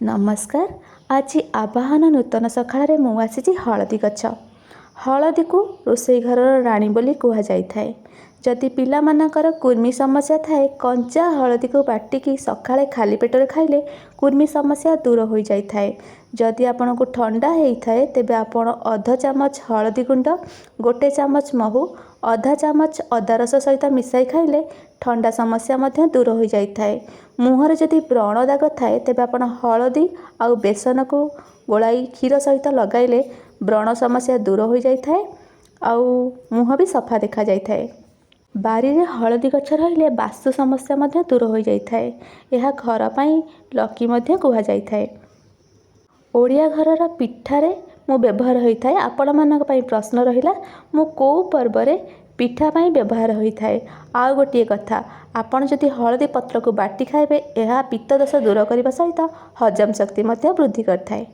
नमस्कार। आज आवाहन नूतन सकाळ मु आसी हलदी गछ। हलदी को रोसई घर राणी बोली कह जाए। जदि पिला मानकर कुर्मी समस्या थाए कंचा हलदी को बाटिकी सकाळे खाली पेटर खाइले कुर्मी समस्या दूर हो जाए। जदि आपन को ठंडा होता है तेबे आपण अध चामच हलदी गुंड गोटे चामच महू अधा चामच अदा रस सहित मिसाई खाइले ठंडा समस्या मध्य दूर हो जाए। मुहर जदि व्रण दाग थाए तेबे आपण हलदी आउ बेसन को गोलाई क्षीर सहित लगाइले व्रण समस्या दूर हो जाए आउ मुह भी सफा देखा जाए। बारी रे हलदी गछ रहिले वास्तु समस्या मध्य दूर हो जाए। यह घर पाई लकी मध्य कह जाए। ओडिया घरर पिठारे मु व्यवहार होता है। आपण मानक पई प्रश्न रहिला मु को पर्व रे पिठा पाई व्यवहार होता है। आउ गोटे कथा आपण जदि हलदी पत्र को बाटी खाइबे यह पित्त दोष दूर करने सहित हजम शक्ति मध्य वृद्धि करता है।